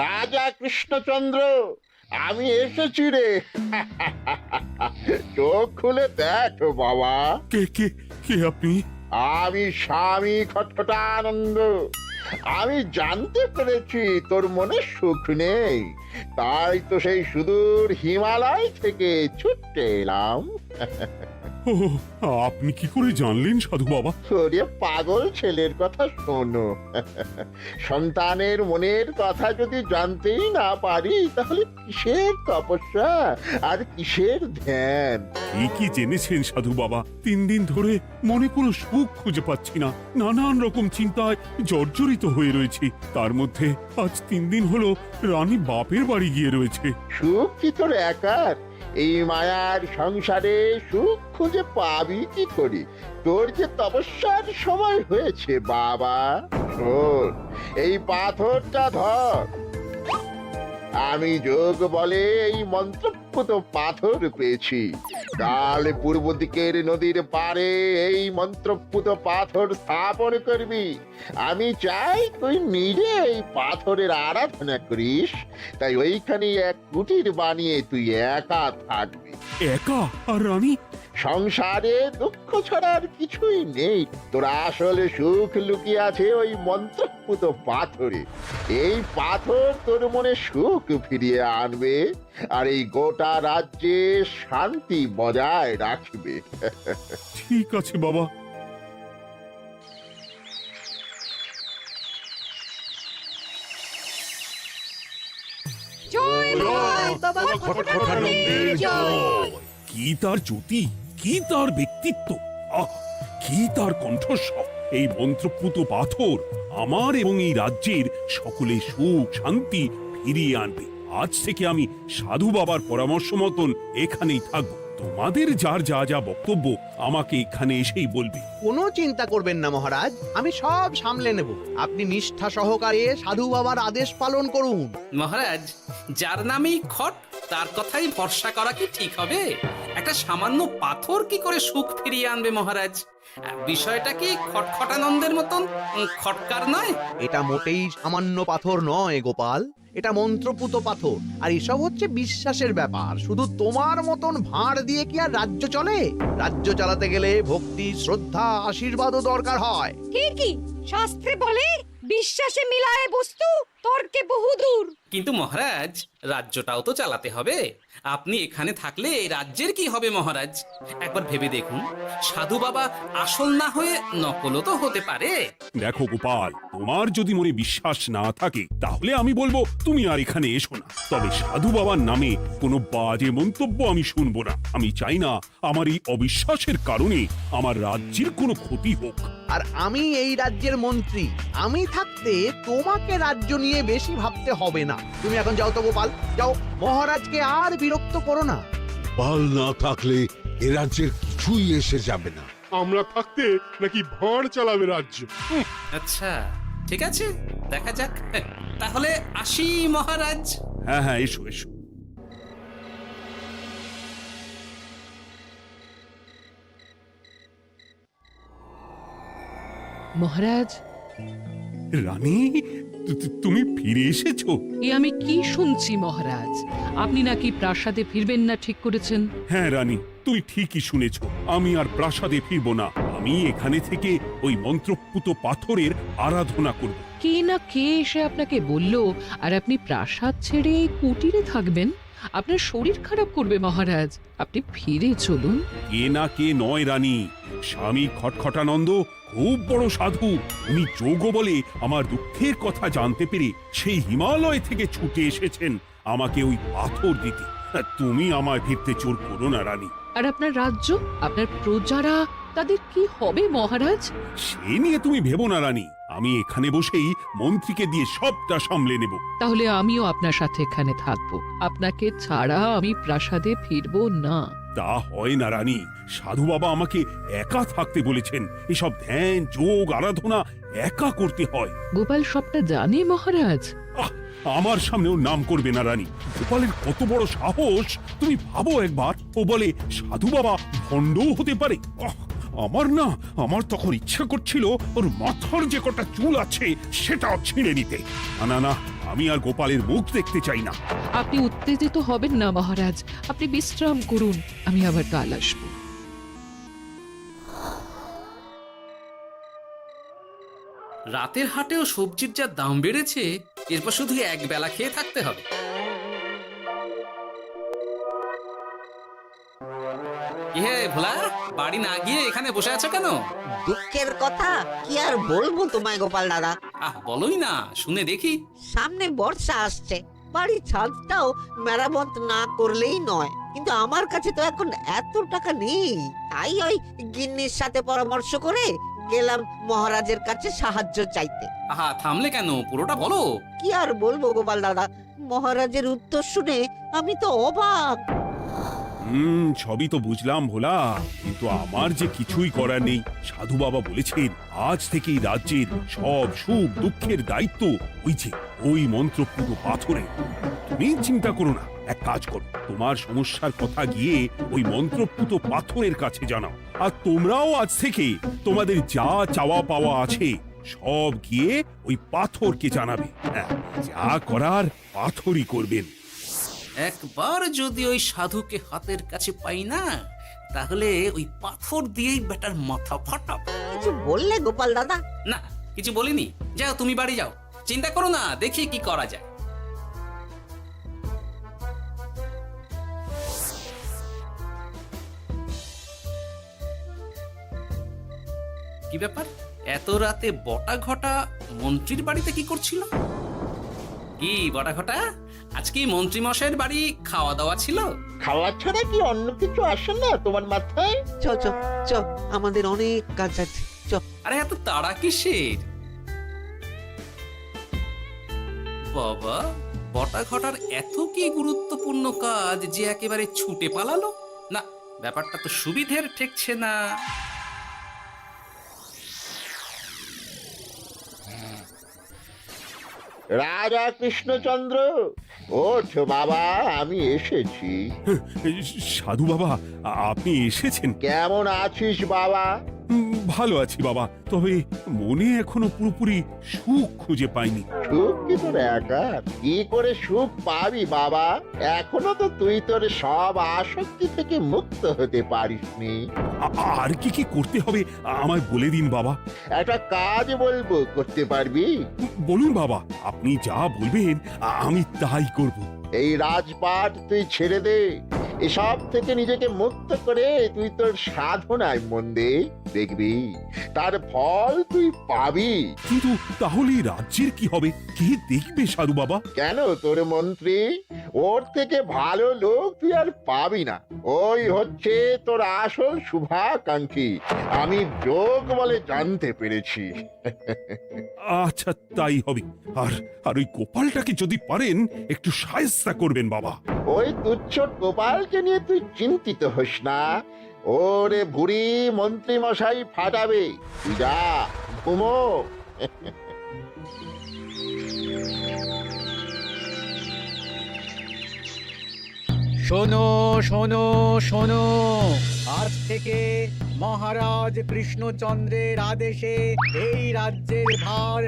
রাজা কৃষ্ণচন্দ্র, আমি এসেছি রে। চোখ খুলে দেখ বাবা। কে কে কে আপনি? আমি স্বামী খটখটানন্দ। আমি জানতে পেরেছি তোর মনে সুখ নেই, তাই তো সেই সুদূর হিমালয় থেকে ছুটে এলাম। ও, আপনি কি করে জানলেন সাধু বাবা? ওরে পাগল ছেলের কথা শোনো। সন্তানের মনের কথা যদি জানতেই না পারি, তাহলে কিসের তপস্যা আর কিসের ধ্যান? কি জেনেছেন সাধু বাবা? 3 দিন ধরে মনে কোনো সুখ খুঁজে পাচ্ছি না, নানান রকম চিন্তায় জর্জরিত হয়ে রয়েছি। তার মধ্যে আজ 3 দিন হলো রানী বাপের বাড়ি গিয়ে রয়েছে। সুখ কি তোর একার? এই মায়ার সংসারে সুখ খুঁজে পাবি কি করে? তোর যে তপস্যার সময় হয়েছে বাবা। শোন, এই পাথরটা ধর। আমি যোগ বলে এই মন্ত্রপুত পাথর পেয়েছি। কাল পূর্ব দিকের নদীর পাড়ে এই মন্ত্রপুত পাথর স্থাপন করবি। আমি চাই তুই নিজে এই পাথরের আরাধনা করিস। তাই ওইখানে এক কুটির বানিয়ে তুই একা থাকবি। একা? আর রানী? সংসারে দুঃখ ছাড়ার কিছুই নেই। তোর আসলে সুখ লুকিয়ে আছে ওই মন্ত্রপুত পাথরে। এই পাথর তোর মনে সুখ ফিরিয়ে আনবে আর এই গোটা রাজ্যে শান্তি বজায় রাখবে। ঠিক আছে বাবা। জয় বাবা খটখটানন্দের জয়। কি তার জ্যোতি, কি তার ব্যক্তিত্ব, আহ, কি তার কণ্ঠস্বর! এই মন্ত্রপুত পাথর আমার এবং এই রাজ্যের সকলে সুখ শান্তি ফিরিয়ে আনবে। আজ থেকে আমি সাধু বাবার পরামর্শ মতন এখানেই থাকবো। তোমাদের যার যা যা বক্তব্য আমাকে এখানে এসেই বলবে। কোনো চিন্তা করবেন না মহারাজ, আমি সব সামলে নেব। আপনি নিষ্ঠা সহকারে সাধু বাবার আদেশ পালন করুন। মহারাজ, যার নামেই খট তার কথাই ভরসা করা কি ঠিক হবে? একটা সামান্য পাথর কি করে সুখ ফিরিয়ে আনবে মহারাজ? বিষয়টা কি খটখটানন্দের মতন খটকার নয়? এটা মোটেই সামান্য পাথর নয় গোপাল, এটা মন্ত্রপুত পাথর। আর এসব হচ্ছে বিশ্বাসের ব্যাপার। শুধু তোমার মতন ভাঁড় দিয়ে কি আর রাজ্য চলে? রাজ্য চালাতে গেলে ভক্তি, শ্রদ্ধা, আশীর্বাদও দরকার হয়। ঠিকই, শাস্ত্রে বলে বিশ্বাসে মিলায় বস্তু, তর্কে বহুদূর। কিন্তু মহারাজ, রাজ্যটাও তো চালাতে হবে। আপনি এখানে থাকলে এই রাজ্যের কি হবে মহারাজ? একবার ভেবে দেখুন, সাধু বাবা আসল না হয়ে নকলও তো হতে পারে। দেখো গোপাল, তোমার যদি মনে বিশ্বাস না থাকে তাহলে আমি বলবো তুমি আর এখানে এসো না। তবে সাধু বাবার নামে কোনো বাজে মন্তব্য আমি শুনবো না। আমি চাই না আমার এই অবিশ্বাসের কারণে আমার রাজ্যের কোনো ক্ষতি হোক। আর আমি এই রাজ্যের মন্ত্রী, আমি থাকতে তোমাকে রাজ্য নিয়ে বেশি ভাবতে হবে না। তুমি এখন যাও তো গোপাল, যাও। মহারাজকে আর বিরক্ত করো না। পাল না থাকলে এ রাজ্যের কিছুই এসে যাবে না। আমরা থাকতে নাকি ভাঁড় চালাবে রাজ্য? আচ্ছা, ঠিক আছে, দেখা যাক। তাহলে আসি মহারাজ। হ্যাঁ হ্যাঁ, এসো এসো। মহারাজ, রানী, তুমি ফিরে এসেছো? এ আমি কি শুনছি মহারাজ? আপনি নাকি প্রাসাদে ফিরবেন না ঠিক করেছেন? হ্যাঁ রানী, তুমি ঠিকই শুনেছ। আমি আর প্রাসাদে ফিরবো না। আমি এখানে থেকে ওই মন্ত্রপুত পাথরের আরাধনা করব। কে না কে এসে আপনাকে বলল আর আপনি প্রাসাদ ছেড়ে এই কুটিরে থাকবেন? আপনার শরীর খারাপ করবে মহারাজ, আপনি ফিরে চলুন। কে না কে নয় রানী, স্বামী খটখটানন্দ খুব বড় সাধু। উনি যোগ বলে আমার দুঃখের কথা জানতে পেরে সেই হিমালয় থেকে ছুটে এসেছেন আমাকে ওই পাথর দিতে। তুমি আমায় ফিরতে জোর করো না রানী। আর আপনার রাজ্য, আপনার প্রজারা, তাদের কি হবে মহারাজ? সে নিয়ে তুমি ভেবো না রানী, আমি এখানে বসেই মন্ত্রীকে দিয়ে সবটা সামলে নেব। তাহলে আমিও আপনার সাথে এখানে থাকবো। আপনাকে ছাড়া আমি প্রাসাদে ফিরবো না। তা হয় না রানী, সাধু বাবা আমাকে একা থাকতে বলেছেন। এসব ধ্যান যোগ আরাধনা একা করতে হয়। গোপাল সবটা জানে মহারাজ। আহ, আমার সামনেও নাম করবে না রানী। গোপালের কত বড় সাহস তুমি ভাবো একবার। ও বলে সাধু বাবা ভণ্ডও হতে পারে। আমার তখন ইচ্ছা করছিল ওর মাথার যে কটা চুল আছে সেটাও ছিঁড়ে নিতে। না না, আমি আর গোপালের মুখ দেখতে চাই না। আপনি উত্তেজিত হবেন না মহারাজ, আপনি বিশ্রাম করুন, আমি আবার কাল আসবো। রাতের হাটেও সবজির যা দাম বেড়েছে, এরপর শুধু এক বেলা খেয়ে থাকতে হবে। হে ভোলা, বাড়ি না গিয়ে এখানে বসে আছো কেন? দুঃখের কথা কি আর বলবো তোমায় গোপাল দাদা। বলোই না, শুনে দেখি। সামনে বর্ষা আসছে, বাড়ির ছাদটাও মেরামত না করলেই নয়। কিন্তু আমার কাছে তো এখন এত টাকা নেই, তাই ওই গিন্নির সাথে পরামর্শ করে গেলাম মহারাজের কাছে সাহায্য চাইতে। থামলে কেন, পুরোটা বলো। কি আর বলবো গোপাল দাদা, মহারাজের উত্তর শুনে আমি তো অবাক। সবই তো বুঝলাম ভোলা, কিন্তু আমার যে কিছুই করার নেই। সাধু বাবা বলেছেন আজ থেকেই রাজ্যের সব সুখ দুঃখের দায়িত্ব ওই মন্ত্রপুত পাথরে। তুমি চিন্তা করো না, এক কাজ করো, তোমার সমস্যার কথা গিয়ে ওই মন্ত্রপুত পাথরের কাছে জানাও। আর তোমরাও আজ থেকে তোমাদের যা চাওয়া পাওয়া আছে সব গিয়ে ওই পাথরকে জানাবে। হ্যাঁ, যা করার পাথরই করবেন। একবার যদি ওই সাধুকে হাতের কাছে পাই না, তাহলে ওই পাথর দিয়েই বেটার মাথা ফাটাবো। কিছু বললে গোপাল দাদা? না, কিছু বলিনি। যাও, তুমি বাড়ি যাও, চিন্তা করো না, দেখি কি করা যায়। কি ব্যাপার, এত রাতে বটা ঘটা মন্ত্রীর বাড়িতে কি করছিল? কি বটা ঘটা, আজকে মন্ত্রী মশাইয়ের বাড়ি খাওয়া দাওয়া ছিল? খাওয়া ছাড়া কি অন্য কিছু আসে না তোমার মাথায়? চ চ চ, আমাদের অনেক কাজ আছে, চ। আরে এত তাড়া কিসের? বাবা, বটা ঘটার এত কি গুরুত্বপূর্ণ কাজ যে একেবারে ছুটে পালালো? না, ব্যাপারটা তো সুবিধের ঠেকছে না। রাজা কৃষ্ণচন্দ্র, ওঠ বাবা, আমি এসেছি। সাধু বাবা, আপনি এসেছেন? কেমন আছিস বাবা? ভালো আছি বাবা, তবে মনে এখনো পুরোপুরি সুখ খুঁজে পাইনি। সুখ কি তোর একার? কি করে সুখ পাবি বাবা? এখনো তো তুই তোর সব আসক্তি থেকে মুক্ত হতে পারিসনি। আর কি কি করতে হবে আমায় বলে দিন বাবা। একটা কাজ বলবো, করতে পারবি? বলুন বাবা, আপনি যা বলবেন আমি তাই করব। এই রাজপাট তুই ছেড়ে দে, এসব থেকে নিজেকে মুক্ত করে তুই তোর সাধনায় মন দে, দেখবি তার ফল তুই পাবি। কিন্তু তাহলে রাজ্যের কি হবে? কে দেখবে সাধু বাবা? কেন, তোর মন্ত্রী? ওর থেকে ভালো লোক তুই আর পাবি না। ওই হচ্ছে তোর আসল শুভাকাঙ্ক্ষী, আমি যোগ বলে জানতে পেরেছি। আচ্ছা, তাই হবে। আর ওই গোপালটাকে যদি পারেন একটু সাহায্য করবেন বাবা। ওই তুচ্ছ গোপালকে নিয়ে তুই চিন্তিত হোস না, ওরে বুড়ি মন্ত্রী মশাই ফাটাবে। তুই যা, ঘুমো। শোনো শোনো শোনো, আজ থেকে মহারাজ কৃষ্ণচন্দ্রের আদেশে এই রাজ্যের ভার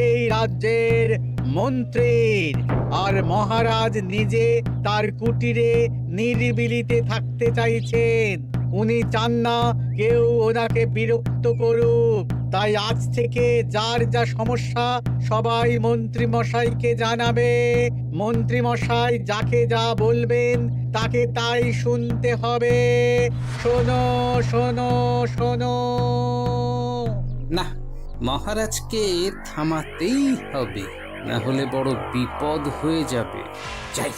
এই রাজ্যের মন্ত্রীর। আর মহারাজ নিজে তার কুটিরে নিরিবিলিতে থাকতে চাইছেন। উনি চান না কেউ ওনাকে বিরক্ত করুক। তাই আজ থেকে যার যা সমস্যা সবাই মন্ত্রী মশাইকে জানাবে। মন্ত্রী মশাই যাকে যা বলবেন তাকে তাই শুনতে হবে। শোনো শোনো শোনো। না, মহারাজকে থামাতেই হবে, না হলে বড় বিপদ হয়ে যাবে। যাই।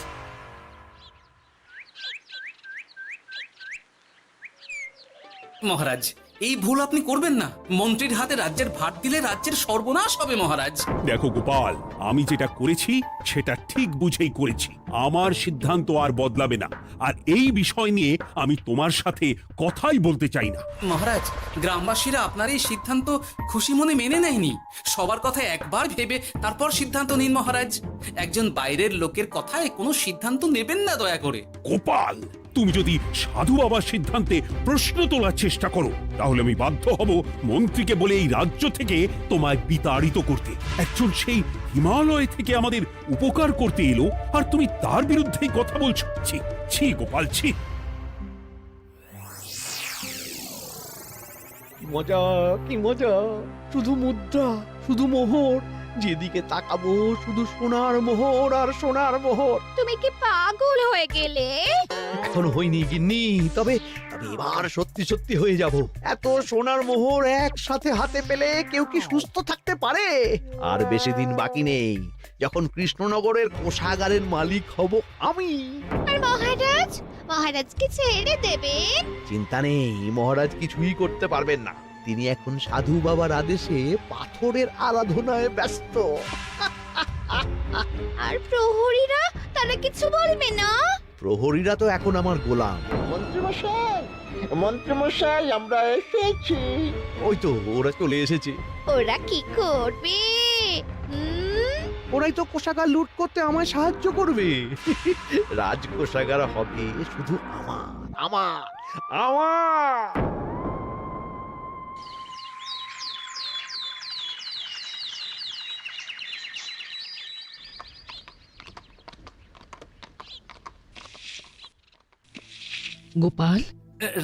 মহারাজ, এই ভুল আপনি করবেন না। মন্ত্রীর হাতে রাজ্যের ভার দিলে রাজ্যের সর্বনাশ হবে মহারাজ। দেখো গোপাল, আমি যেটা করেছি সেটা ঠিক বুঝেই করেছি। আমার সিদ্ধান্ত আর বদলাবে না। আর এই বিষয় নিয়ে আমি তোমার সাথে কথাই বলতে চাই না। মহারাজ, গ্রামবাসীরা আপনার এই সিদ্ধান্ত খুশি মনে মেনে নেয়নি। সবার কথা একবার ভেবে তারপর সিদ্ধান্ত নিন মহারাজ। একজন বাইরের লোকের কথায় কোনো সিদ্ধান্ত নেবেন না দয়া করে। গোপাল, তুমি যদি সাধু বাবার সিদ্ধান্তে প্রশ্ন তোলার চেষ্টা করো তাহলে আমি বাধ্য হব মন্ত্রীকে বলে এই রাজ্য থেকে তোমায় বিতাড়িত করতে। একজন সেই হিমালয় থেকে আমাদের উপকার করতে এলো আর তুমি তার বিরুদ্ধেই কথা বলছো। ছি ছি গোপাল, ছি। মজা, কি মজা! শুধু মুদ্রা, শুধু মোহর, যেদিকে তাকাবো শুধু সোনার মোহর আর সোনার মোহর। তুমি কি পাগল হয়ে গেলে? এখনো হয়নি গিন্নি, তবে এবার সত্যি সত্যি হয়ে যাব। এত সোনার মোহর একসাথে হাতে পেলে কেউ কি সুস্থ থাকতে পারে? আর বেশি দিন বাকি নেই যখন কৃষ্ণনগরের কোষাগারের মালিক হব আমি। আর মহারাজকে ছেড়ে দেবেন? চিন্তা নেই, মহারাজ কিছুই করতে পারবেন না। তিনি এখন সাধু বাবার আদেশে পাথরের আরাধনায় ব্যস্ত। আর প্রহরীরা, তারা কিছু বলবে না? প্রহরীরা তো এখন আমার গোলাম। মন্ত্রীমশাই, আমরা এসেছি। ওই তো ওরা চলে এসেছে। ওরা কি করবে? ওরাই তো কোষাগার লুট করতে আমায় সাহায্য করবে। রাজকোষাগার হবে শুধু আমার, আমার, আমার। গোপাল,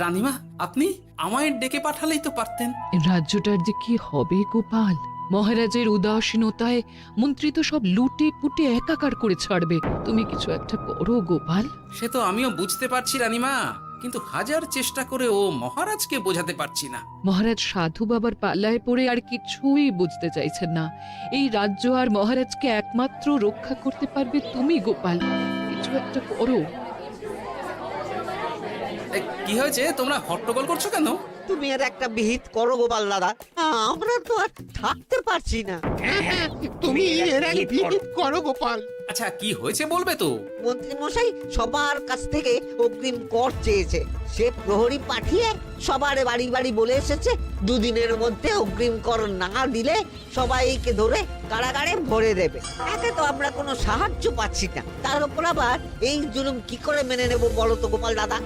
রানীমা, আপনি আমায় ডেকে পাঠালেই তো পারতেন। রাজ্যটার যে কি হবে গোপাল? মহারাজের উদাসীনতায় মন্ত্রী তো সব লুটে পুটে একাকার করে ছাড়বে। তুমি কিছু একটা করো গোপাল। সে তো আমিও বুঝতে পারছি রানীমা, কিন্তু হাজার চেষ্টা করে ও মহারাজকে বোঝাতে পারছি না। মহারাজ সাধু বাবার পাল্লায় পড়ে আর কিছুই বুঝতে চাইছেন না। এই রাজ্য আর মহারাজকে একমাত্র রক্ষা করতে পারবে তুমি গোপাল। কিছু একটা করো। কি হয়েছে, তোমরা হট্টগোল করছো কেন? তুমি আর একটা বিহিত করো গোপাল দাদা, আমরা তো আর থাকতে পারছি না। তুমি এর এক বিহিত করো গোপাল। আচ্ছা, কি হয়েছে বলবে তো? মন্ত্রী মশাই সবার কাছ থেকে অগ্রিম কর চেয়েছে। সে প্রহরী পাঠিয়ে সবার বাড়ি বাড়ি বলে এসেছে দুদিনের মধ্যে অগ্রিম কর না দিলে সবাইকে ধরে কারাগারে ভরে দেবে। একে তো আমরা কোনো সাহায্য পাচ্ছি না, তার উপর আবার এই জুলুম কি করে মেনে নেব বলো তো গোপাল দাদা?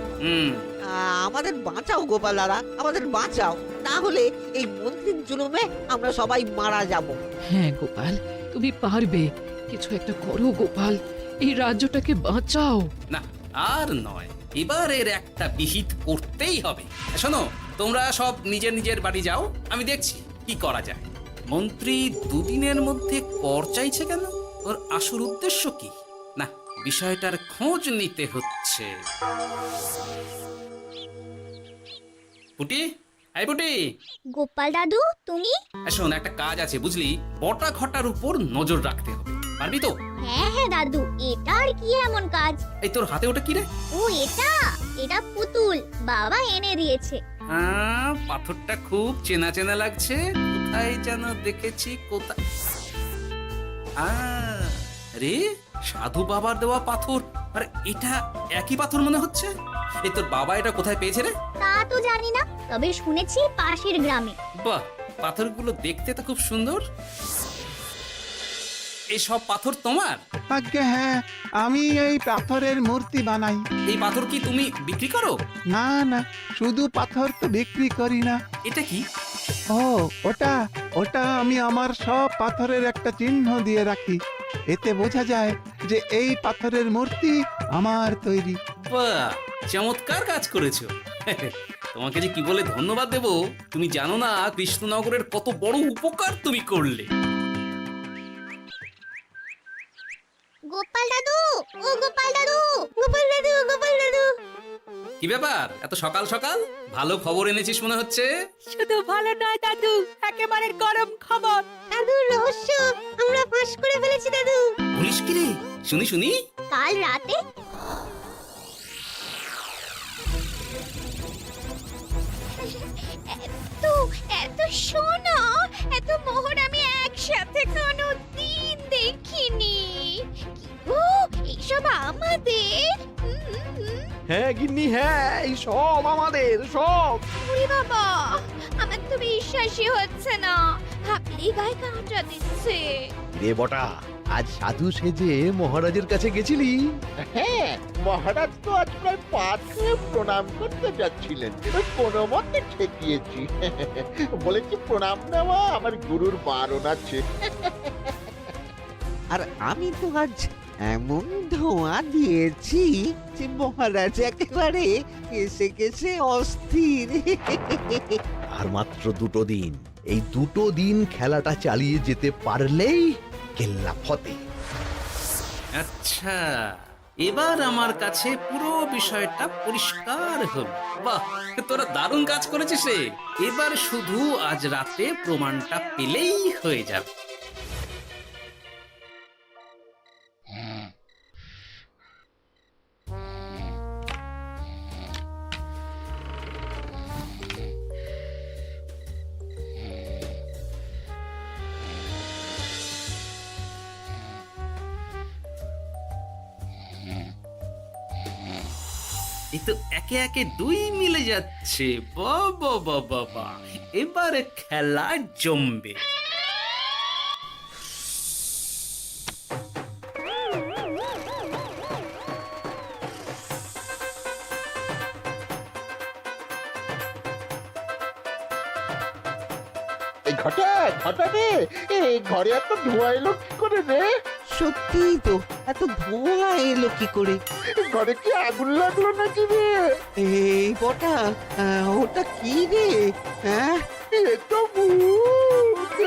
আমাদের বাঁচাও গোপাল দাদা, আমাদের বাঁচাও, না হলে এই মন্ত্রীর জুলুমে আমরা সবাই মারা যাব। হ্যাঁ গোপাল, তুমি পারবে। কিছু একটা করো গোপাল, এই রাজ্যটাকে বাঁচাও। না, আর নয়, এবার এর একটা বিহিত করতেই হবে। শোনো, তোমরা সব নিজের নিজের বাড়ি যাও, আমি দেখছি কি করা যায়। মন্ত্রী দুদিনের মধ্যে কর চাইছে কেন? ওর আসল উদ্দেশ্য কি? না, বিষয়টার খোঁজ নিতে হচ্ছে। পুটি, এই পুটি। গোপাল দাদু, তুমি? শোন, একটা কাজ আছে বুঝলি, বটা ঘটার উপর নজর রাখতে হবে। পারবি তো? হ্যাঁ হ্যাঁ দাদু, এটা আর কি এমন কাজ? এই তোর হাতে ওটা কি রে? ও এটা পুতুল, বাবা এনে দিয়েছে। পাথরটা খুব চেনা চেনা লাগছে, কোথায় যেন দেখেছি। কোথায়? রে, সাধু বাবার দেওয়া পাথর। আর এটা একই পাথর মনে হচ্ছে। এই তোর বাবা এটা কোথায় পেয়েছে রে? তা তো জানি না, তবে শুনেছি পাশের গ্রামে। বাহ, পাথরগুলো দেখতে তো খুব সুন্দর। এই সব পাথর তোমার? আজ্ঞে হ্যাঁ, আমি এই পাথরের মূর্তি বানাই। এই পাথর কি তুমি বিক্রি করো? না না, শুধু পাথর তো বিক্রি করি না। এটা কি? ও, ওটা আমি আমার সব পাথরের একটা চিহ্ন দিয়ে রাখি। এতে বোঝা যায় যে এই পাথরের মূর্তি আমার তৈরি। বাহ, চমৎকার কাজ করেছো। তোমাকে যে কি বলে ধন্যবাদ দেব তুমি জানো না। কৃষ্ণনগরের কত বড় উপকার তুমি করলে। গোপাল দাদু, ও গোপাল দাদু, গোপাল দাদু, গোপাল দাদু। কি ব্যাপার, এত সকাল সকাল? ভালো খবর এনেছিস মনে হচ্ছে। শুধু ভালো নয় দাদু, একেবারে গরম খবর। দাদু, রহস্য আমরা ফাঁস করে ফেলেছি দাদু। বলিস কি রে? শুনি শুনি। কাল রাতে এত সোনা, এত মোহর আমি একসাথে কোনোদিন দেখিনি। ও, এইসব আমাদের? হ্যাঁ গিন্নি, হ্যাঁ, এই সব আমাদের, সব। ওরে বাবা, আমার তো বিশ্বাসই হচ্ছে না, ভাবলেই গায়ে কাঁটা দিচ্ছে। রে বটা, আজ সাধু সেজে মহারাজের কাছে গেছিলি? হ্যাঁ, মহারাজ তো আজ প্রায় পা ছুঁয়ে প্রণাম করতে যাচ্ছিলেন, ওই কোনো মতে ঠেকিয়েছি। বলেছি প্রণাম নেওয়া আমার গুরুর বারণ আছে। আর আমি তো আজ এমন ধোঁয়া দিয়েছি যে মহারাজ একেবারে কেসে কেসে অস্থির। আর মাত্র 2 দিন, এই 2 দিন খেলাটা চালিয়ে যেতে পারলেই কেল্লা ফতে। আচ্ছা, এবার আমার কাছে পুরো বিষয়টা পরিষ্কার হলো। বাহ, তোরা দারুণ কাজ করেছিস রে। এবার শুধু আজ রাতে প্রমাণটা পেলেই হয়ে যাবে। এই তো একে একে 2 মিলে যাচ্ছে। বাবা বাবা বাবা, এবার খেলা জমবে। এই ঘটা ঘটা রে, এই ঘরে এত ধোঁয়া এলো কি করে রে? সত্যিই তো, এত ধোঁয়া এলো কি করে? ঘরে কি আগুন লাগলো নাকি রে? এই বটা, ওটা কি রে? হ্যাঁ, এ তো ভূত।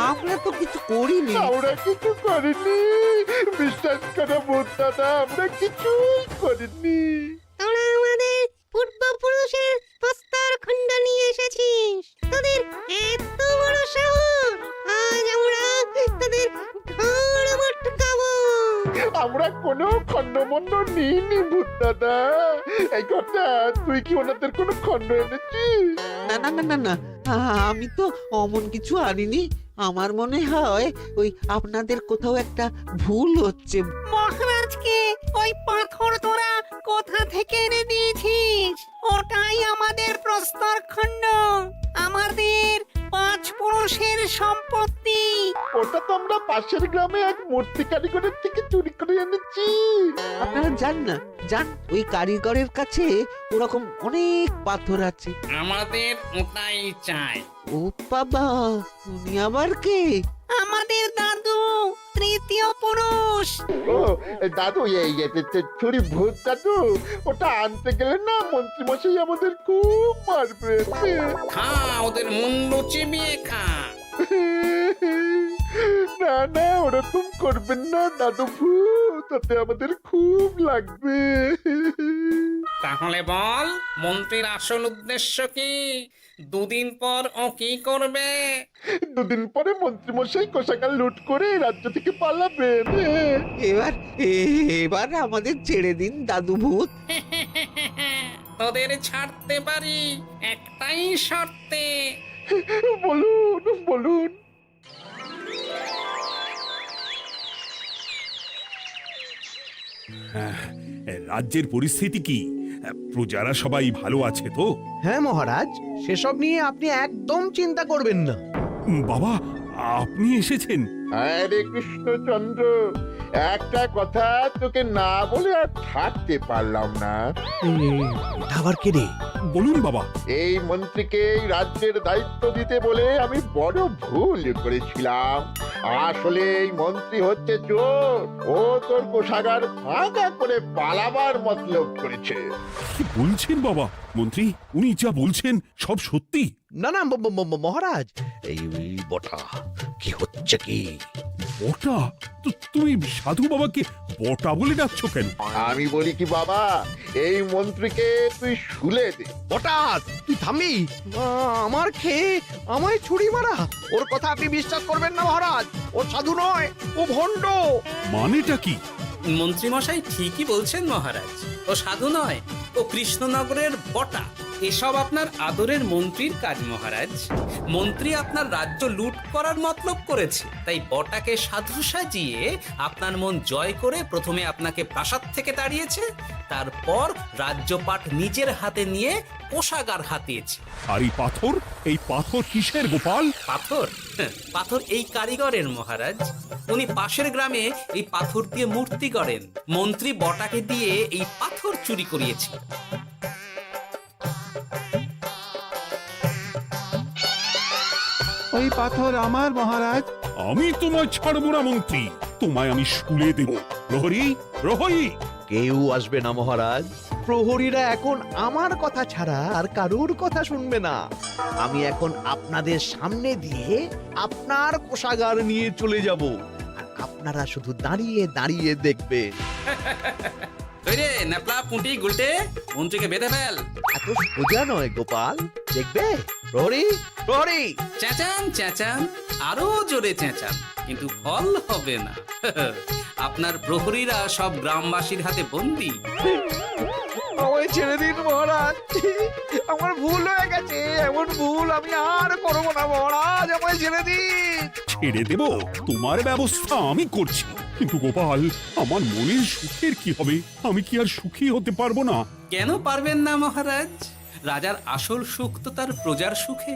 আমরা তো কিছু করিনি। আমরা কিছু করিনি, বিশ্বাস করো ভূত দাদা, আমরা কিছুই করিনি। তোরা আমাদের পূর্বপুরুষের প্রস্তর খণ্ড নিয়ে এসেছিস। তোদের এত বড় সাহস, আজ আমরা তোদের ঘাড় মটকাবো। আমরা কোনো খণ্ডমণ্ড নিইনি ভূত দাদা। এই কথা, তুই কি ওনাদের কোনো খণ্ড এনেছিস? না না না না না, আমি তো অমন কিছু আনিনি। আমার মনে হয় ওই আপনাদের কোথাও একটা ভুল হচ্ছে। মহারাজকে ওই পাথর তোরা কোথা থেকে এনে দিয়েছিস? ওটাই আমাদের প্রস্তর খণ্ড, আমাদের 5 পুরুষের সম্পত্তি। ওটা তো আমরা পাশের গ্রামে এক মূর্তি কারিগরের থেকে চুরি করে এনেছি। আপনারা যান না, যান, ওই কারিগরের কাছে ওরকম অনেক পাথর আছে। আমাদের ওটাই চাই। ও বাবা, উনি আবার কে? আমাদের দাদু, তৃতীয় পুরুষ। ও দাদু, এই চুরি ভূত দাদু, ওটা আনতে গেলে না মন্ত্রী মশাই আমাদের খুব মারবে। খা, ওদের মুন্ডু চিবিয়ে খা। না না, ওরকম করবেন না দাদু ভূত, তাতে আমাদের খুব লাগবে। তাহলে বল, মন্ত্রীর আসল উদ্দেশ্য কি? 2 দিন পর ও কি করবে? 2 দিন পরে মন্ত্রী মশাই কোষাগার লুট করে রাজ্য থেকে পালাবেন। এবার এবার আমাদের ছেড়ে দিন দাদু ভূত। তোদের ছাড়তে পারি একটাই শর্তে। বলুন বলুন। রাজ্যের পরিস্থিতি কি? প্রজারা সবাই ভালো আছে তো? হ্যাঁ মহারাজ, সেসব নিয়ে আপনি একদম চিন্তা করবেন না। বাবা, আপনি এসেছেন? আরে কৃষ্ণচন্দ্র, একটা কথা তোকে না বলে আর থাকতে পারলাম না। এটা আবার কে রে? বলুন বাবা। এই মন্ত্রীকে এই রাজ্যের দায়িত্ব দিতে বলে আমি বড় ভুল করেছিলাম। আসলে এই মন্ত্রী হচ্ছে চোর, ও তোর কোষাগার ফাঁকা করে পালাবার মতলব করেছে। কি বলছেন বাবা? মন্ত্রী, উনি যা বলছেন সব সত্যি? না না মহারাজ, এই বটা কি হচ্ছে কি? বটা? তুমি সাধু বাবাকে বটা বলে ডাকছো কেন? আমি বলি কি বাবা, এই মন্ত্রীকে তুই শুলে দে। বটা, তুই থামবি? আমার খেয়ে আমায় ছুরি মারা? ওর কথা আপনি বিশ্বাস করবেন না মহারাজ, ও সাধু নয়, ও ভণ্ড। মানেটা কি? মন্ত্রী মশাই ঠিকই বলছেন মহারাজ। ও সাধু নয়, ও কৃষ্ণনগরের বটা। এসব আপনার আদরের মন্ত্রীর কাজ মহারাজ। মন্ত্রী আপনার রাজ্য লুট করার মতলব করেছে, তাই বটাকে সাধু সাজিয়ে আপনার মন জয় করে প্রথমে আপনাকে প্রাসাদ থেকে তাড়িয়েছে, তারপর রাজ্যপাট নিজের হাতে নিয়ে কোষাগার হাতিয়েছে। আর এই পাথর কিসের গোপাল? পাথর? পাথর এই কারিগরের মহারাজ। উনি পাশের গ্রামে এই পাথর দিয়ে মূর্তি গড়েন। মন্ত্রী বটাকে দিয়ে এই পাথর চুরি করিয়েছে। ওই পাথর আমার মহারাজ। আমি তোমায় ছাড়বো না মন্ত্রী, তোমায় আমি শুলে দেব। প্রহরী, প্রহরী! কেউ আসবে না মহারাজ। প্রহরীরা এখন আমার কথা ছাড়া আর কারুর কথা শুনবে না। আমি এখন আপনাদের সামনে দিয়ে আপনার কোষাগার নিয়ে চলে যাব, আর আপনারা শুধু দাঁড়িয়ে দাঁড়িয়ে দেখবেন। রে ন্যাপলা পুঁটি গুলটে, মন্ত্রীকে বেঁধে ফেল। এত সোজা নয় গোপাল, দেখবে? প্রহরী, প্রহরী! চেঁচান চেঁচান, আরো জোরে চেঁচান, কিন্তু ফল হবে না। আপনার প্রহরীরা সব গ্রামবাসীর হাতে বন্দী। আমায় ছেড়ে দিন মহারাজ, আমার ভুল হয়ে গেছে। এমন ভুল আমি আর করবো না মহারাজ, আমায় ছেড়ে দিন। ছেড়ে দেব? তোমার ব্যবস্থা আমি করছি। কিন্তু গোপাল, আমার মনের সুখের কি হবে? আমি কি আর সুখী হতে পারবো না? কেন পারবেন না মহারাজ? রাজার আসল সুখ তো তার প্রজার সুখে।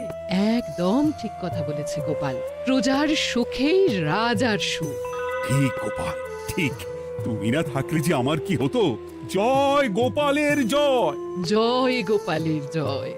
একদম ঠিক কথা বলেছে গোপাল। প্রজার সুখেই রাজার সুখ। ঠিক গোপাল, ঠিক। তুমি না থাকলে যে আমার কি হতো? জয় গোপালের জয়! জয় গোপালের জয়।